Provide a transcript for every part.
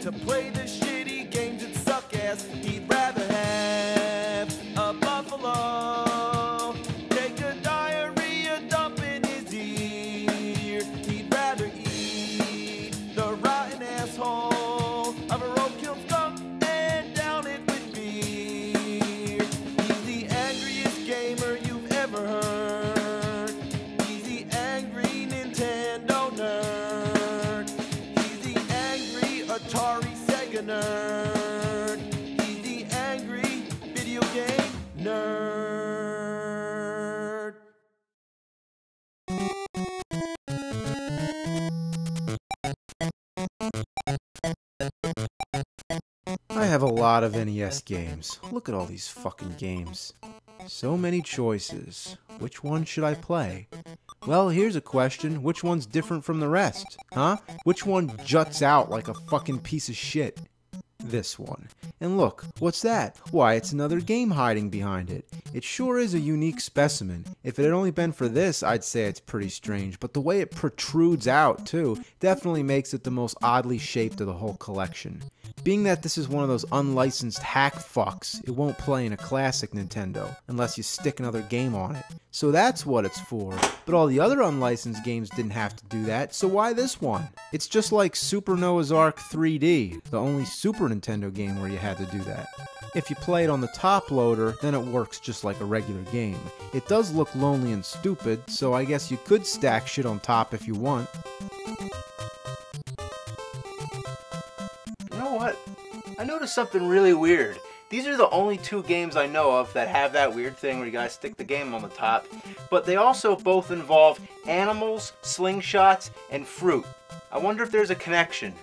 to play the shitty games that suck ass. He'd rather have a buffalo take a diarrhea dump in his ear. He'd rather eat the rotten asshole of a roadkill skunk and down it with beer. He's the angriest gamer you've ever heard. He's the angry Nintendo nerd. He's the angry Atari Sega nerd. He's the angry video game nerd. I have a lot of NES games. Look at all these fucking games. So many choices. Which one should I play? Well, here's a question. Which one's different from the rest? Huh? Which one juts out like a fucking piece of shit? This one. And look, what's that? Why, it's another game hiding behind it. It sure is a unique specimen. If it had only been for this, I'd say it's pretty strange, but the way it protrudes out, too, definitely makes it the most oddly shaped of the whole collection. Being that this is one of those unlicensed hack fucks, it won't play in a classic Nintendo, unless you stick another game on it. So that's what it's for. But all the other unlicensed games didn't have to do that, so why this one? It's just like Super Noah's Ark 3D, the only Super Nintendo game where you had to do that. If you play it on the top loader, then it works just like a regular game. It does look lonely and stupid, so I guess you could stack shit on top if you want. You know what? I noticed something really weird. These are the only two games I know of that have that weird thing where you gotta stick the game on the top, but they also both involve animals, slingshots, and fruit. I wonder if there's a connection.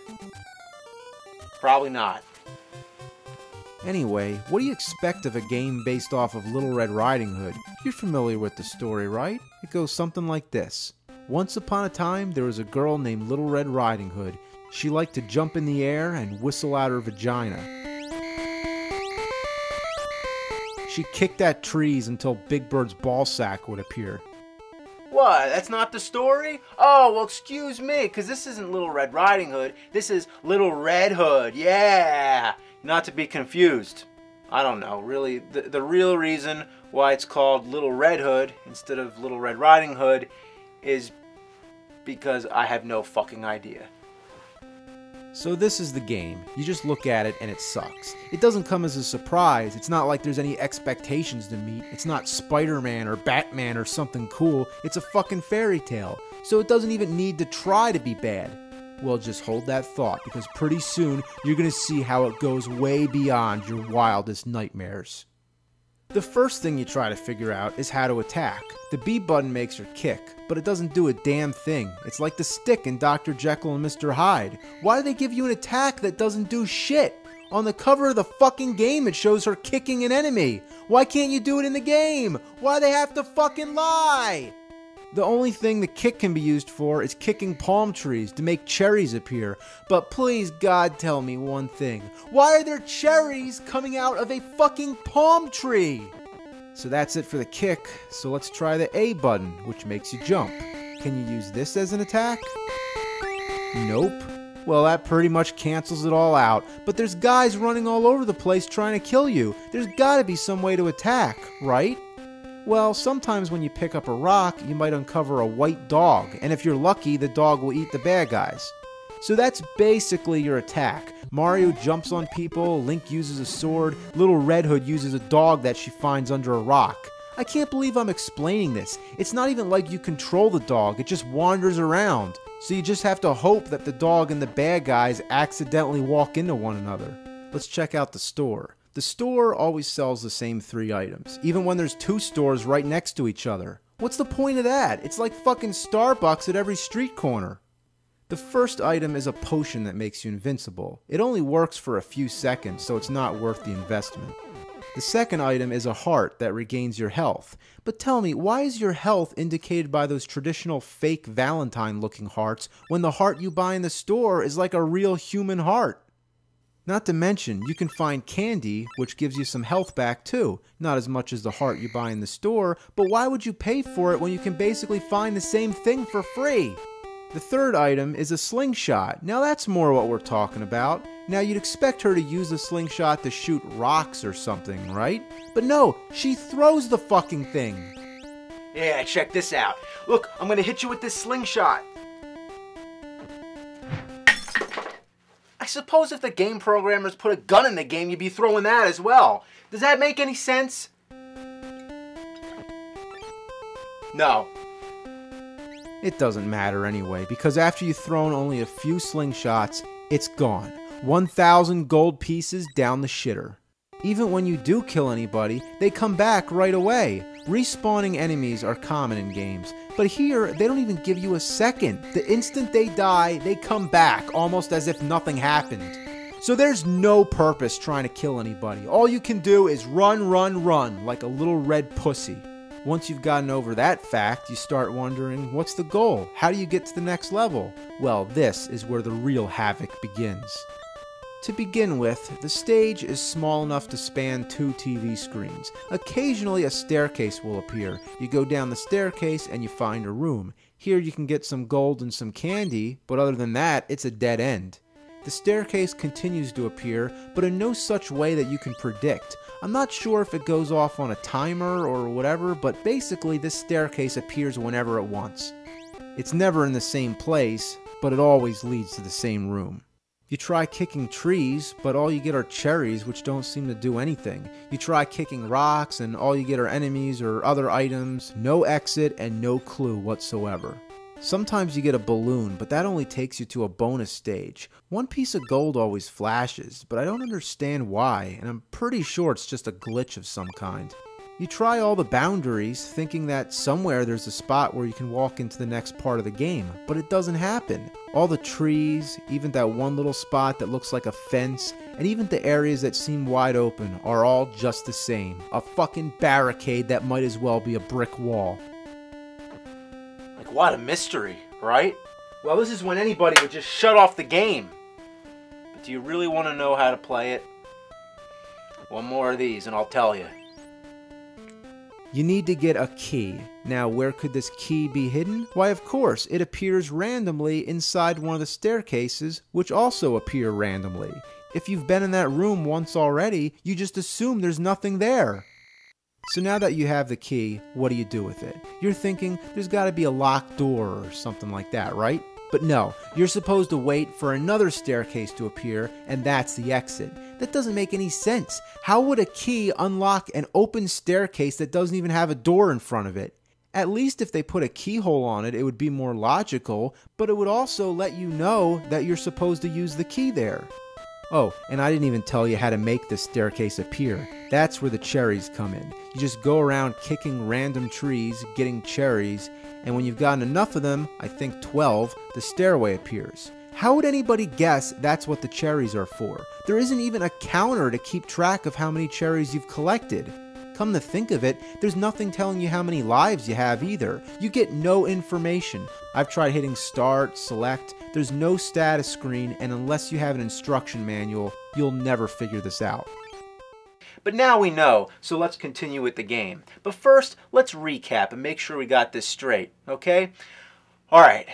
Probably not. Anyway, what do you expect of a game based off of Little Red Riding Hood? You're familiar with the story, right? It goes something like this. Once upon a time, there was a girl named Little Red Riding Hood. She liked to jump in the air and whistle out her vagina. She kicked at trees until Big Bird's ballsack would appear. What? That's not the story? Oh, well, excuse me, because this isn't Little Red Riding Hood. This is Little Red Hood, yeah! Not to be confused. I don't know, really, the real reason why it's called Little Red Hood instead of Little Red Riding Hood is because I have no fucking idea. So this is the game. You just look at it and it sucks. It doesn't come as a surprise. It's not like there's any expectations to meet. It's not Spider-Man or Batman or something cool. It's a fucking fairy tale. So it doesn't even need to try to be bad. Well, just hold that thought, because pretty soon you're gonna see how it goes way beyond your wildest nightmares. The first thing you try to figure out is how to attack. The B button makes her kick, but it doesn't do a damn thing. It's like the stick in Dr. Jekyll and Mr. Hyde. Why do they give you an attack that doesn't do shit? On the cover of the fucking game it shows her kicking an enemy. Why can't you do it in the game? Why do they have to fucking lie? The only thing the kick can be used for is kicking palm trees to make cherries appear. But please, God, tell me one thing. Why are there cherries coming out of a fucking palm tree? So that's it for the kick, so let's try the A button, which makes you jump. Can you use this as an attack? Nope. Well, that pretty much cancels it all out. But there's guys running all over the place trying to kill you. There's gotta be some way to attack, right? Well, sometimes when you pick up a rock, you might uncover a white dog, and if you're lucky, the dog will eat the bad guys. So that's basically your attack. Mario jumps on people, Link uses a sword, Little Red Hood uses a dog that she finds under a rock. I can't believe I'm explaining this. It's not even like you control the dog, it just wanders around. So you just have to hope that the dog and the bad guys accidentally walk into one another. Let's check out the store. The store always sells the same 3 items, even when there's 2 stores right next to each other. What's the point of that? It's like fucking Starbucks at every street corner. The first item is a potion that makes you invincible. It only works for a few seconds, so it's not worth the investment. The second item is a heart that regains your health. But tell me, why is your health indicated by those traditional fake Valentine-looking hearts when the heart you buy in the store is like a real human heart? Not to mention, you can find candy, which gives you some health back too. Not as much as the heart you buy in the store, but why would you pay for it when you can basically find the same thing for free? The third item is a slingshot. Now that's more what we're talking about. Now you'd expect her to use the slingshot to shoot rocks or something, right? But no, she throws the fucking thing. Yeah, check this out. Look, I'm gonna hit you with this slingshot. I suppose if the game programmers put a gun in the game, you'd be throwing that as well. Does that make any sense? No. It doesn't matter anyway, because after you've thrown only a few slingshots, it's gone. 1,000 gold pieces down the shitter. Even when you do kill anybody, they come back right away. Respawning enemies are common in games, but here they don't even give you a second. The instant they die, they come back, almost as if nothing happened. So there's no purpose trying to kill anybody. All you can do is run, run, run, like a little red pussy. Once you've gotten over that fact, you start wondering, what's the goal? How do you get to the next level? Well, this is where the real havoc begins. To begin with, the stage is small enough to span 2 TV screens. Occasionally a staircase will appear. You go down the staircase and you find a room. Here you can get some gold and some candy, but other than that, it's a dead end. The staircase continues to appear, but in no such way that you can predict. I'm not sure if it goes off on a timer or whatever, but basically this staircase appears whenever it wants. It's never in the same place, but it always leads to the same room. You try kicking trees, but all you get are cherries, which don't seem to do anything. You try kicking rocks, and all you get are enemies or other items, no exit, and no clue whatsoever. Sometimes you get a balloon, but that only takes you to a bonus stage. 1 piece of gold always flashes, but I don't understand why, and I'm pretty sure it's just a glitch of some kind. You try all the boundaries, thinking that somewhere there's a spot where you can walk into the next part of the game, but it doesn't happen. All the trees, even that one little spot that looks like a fence, and even the areas that seem wide open are all just the same. A fucking barricade that might as well be a brick wall. Like, what a mystery, right? Well, this is when anybody would just shut off the game. But do you really want to know how to play it? One more of these and I'll tell you. You need to get a key. Now, where could this key be hidden? Why, of course, it appears randomly inside one of the staircases, which also appear randomly. If you've been in that room once already, you just assume there's nothing there. So now that you have the key, what do you do with it? You're thinking there's got to be a locked door or something like that, right? But no, you're supposed to wait for another staircase to appear, and that's the exit. That doesn't make any sense. How would a key unlock an open staircase that doesn't even have a door in front of it? At least if they put a keyhole on it, it would be more logical, but it would also let you know that you're supposed to use the key there. Oh, and I didn't even tell you how to make this staircase appear. That's where the cherries come in. You just go around kicking random trees, getting cherries, and when you've gotten enough of them, I think 12, the stairway appears. How would anybody guess that's what the cherries are for? There isn't even a counter to keep track of how many cherries you've collected. Come to think of it, there's nothing telling you how many lives you have either. You get no information. I've tried hitting start, select, there's no status screen, and unless you have an instruction manual, you'll never figure this out. But now we know, so let's continue with the game. But first, let's recap and make sure we got this straight, okay? Alright.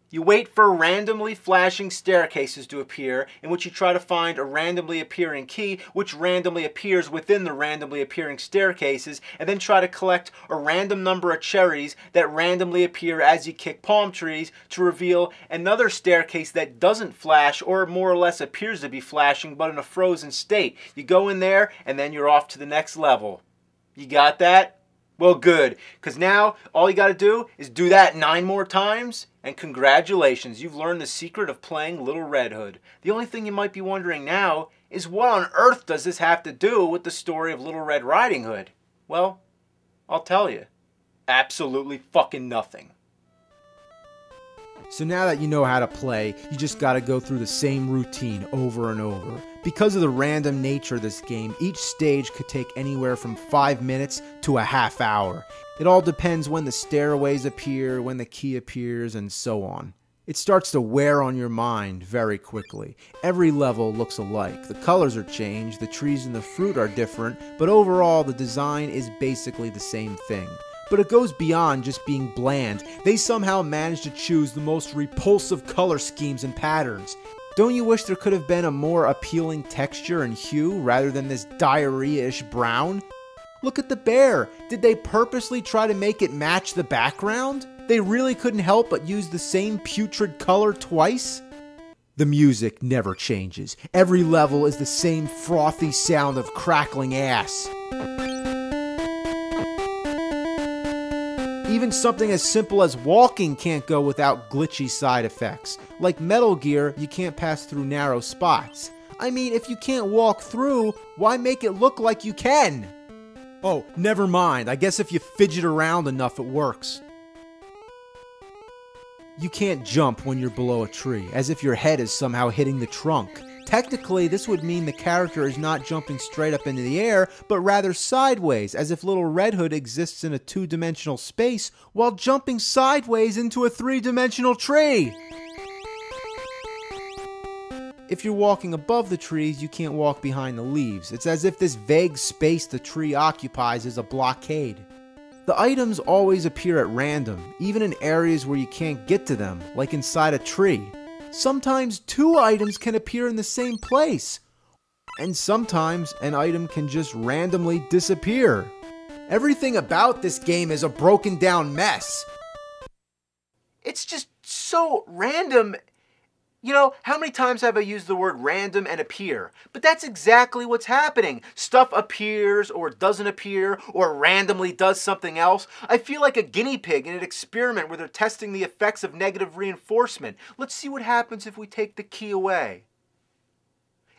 You wait for randomly flashing staircases to appear, in which you try to find a randomly appearing key, which randomly appears within the randomly appearing staircases, and then try to collect a random number of cherries that randomly appear as you kick palm trees to reveal another staircase that doesn't flash, or more or less appears to be flashing, but in a frozen state. You go in there, and then you're off to the next level. You got that? Well, good, because now all you got to do is do that 9 more times, and congratulations, you've learned the secret of playing Little Red Hood. The only thing you might be wondering now is what on earth does this have to do with the story of Little Red Riding Hood? Well, I'll tell you. Absolutely fucking nothing. So now that you know how to play, you just gotta go through the same routine over and over. Because of the random nature of this game, each stage could take anywhere from 5 minutes to a half hour. It all depends when the stairways appear, when the key appears, and so on. It starts to wear on your mind very quickly. Every level looks alike. The colors are changed, the trees and the fruit are different, but overall the design is basically the same thing. But it goes beyond just being bland. They somehow managed to choose the most repulsive color schemes and patterns. Don't you wish there could have been a more appealing texture and hue rather than this diarrhea-ish brown? Look at the bear. Did they purposely try to make it match the background? They really couldn't help but use the same putrid color twice? The music never changes. Every level is the same frothy sound of crackling ass. Even something as simple as walking can't go without glitchy side effects. Like Metal Gear, you can't pass through narrow spots. I mean, if you can't walk through, why make it look like you can? Oh, never mind. I guess if you fidget around enough, it works. You can't jump when you're below a tree, as if your head is somehow hitting the trunk. Technically, this would mean the character is not jumping straight up into the air, but rather sideways, as if Little Red Hood exists in a two-dimensional space while jumping sideways into a three-dimensional tree. If you're walking above the trees, you can't walk behind the leaves. It's as if this vague space the tree occupies is a blockade. The items always appear at random, even in areas where you can't get to them, like inside a tree. Sometimes two items can appear in the same place. And sometimes an item can just randomly disappear. Everything about this game is a broken down mess. It's just so random. You know, how many times have I used the word random and appear? But that's exactly what's happening. Stuff appears or doesn't appear or randomly does something else. I feel like a guinea pig in an experiment where they're testing the effects of negative reinforcement. Let's see what happens if we take the key away.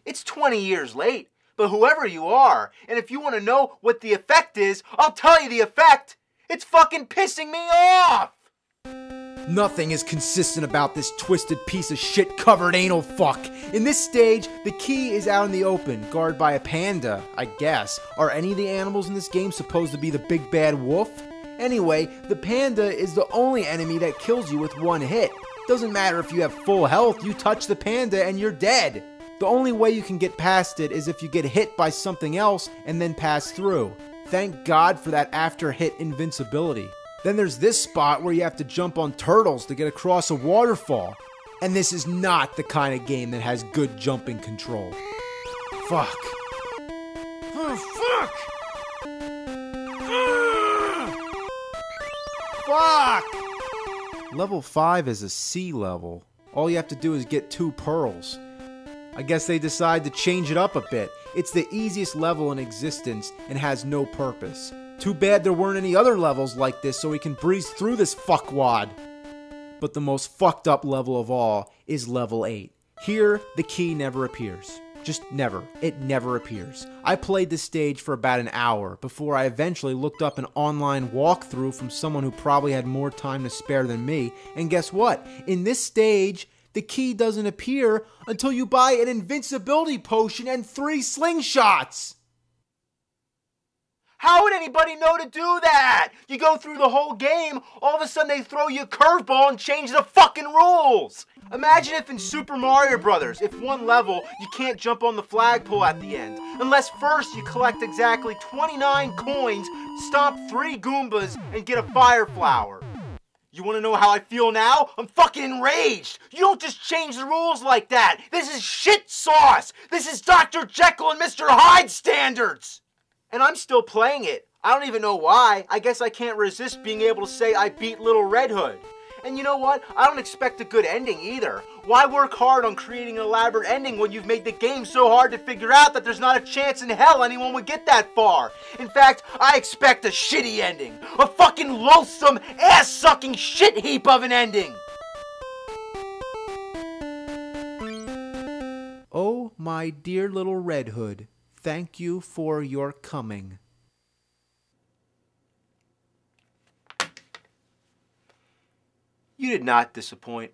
It's 20 years late, but whoever you are, and if you want to know what the effect is, I'll tell you the effect. It's fucking pissing me off! Nothing is consistent about this twisted piece of shit covered anal fuck. In this stage, the key is out in the open, guarded by a panda, I guess. Are any of the animals in this game supposed to be the big bad wolf? Anyway, the panda is the only enemy that kills you with one hit. Doesn't matter if you have full health, you touch the panda and you're dead. The only way you can get past it is if you get hit by something else and then pass through. Thank God for that after hit invincibility. Then there's this spot where you have to jump on turtles to get across a waterfall. And this is not the kind of game that has good jumping control. Fuck. Oh, fuck! Fuck! Level 5 is a C level. All you have to do is get 2 pearls. I guess they decide to change it up a bit. It's the easiest level in existence and has no purpose. Too bad there weren't any other levels like this so we can breeze through this fuckwad. But the most fucked up level of all is level 8. Here, the key never appears. Just never. It never appears. I played this stage for about an hour before I eventually looked up an online walkthrough from someone who probably had more time to spare than me. And guess what? In this stage, the key doesn't appear until you buy an invincibility potion and 3 slingshots. How would anybody know to do that? You go through the whole game, all of a sudden they throw you a curveball and change the fucking rules. Imagine if in Super Mario Brothers, if one level, you can't jump on the flagpole at the end. Unless first you collect exactly 29 coins, stomp 3 Goombas, and get a fire flower. You want to know how I feel now? I'm fucking enraged. You don't just change the rules like that. This is shit sauce. This is Dr. Jekyll and Mr. Hyde standards. And I'm still playing it. I don't even know why. I guess I can't resist being able to say I beat Little Red Hood. And you know what? I don't expect a good ending either. Why work hard on creating an elaborate ending when you've made the game so hard to figure out that there's not a chance in hell anyone would get that far? In fact, I expect a shitty ending. A fucking loathsome, ass-sucking shit heap of an ending. Oh, my dear Little Red Hood. Thank you for your coming. You did not disappoint.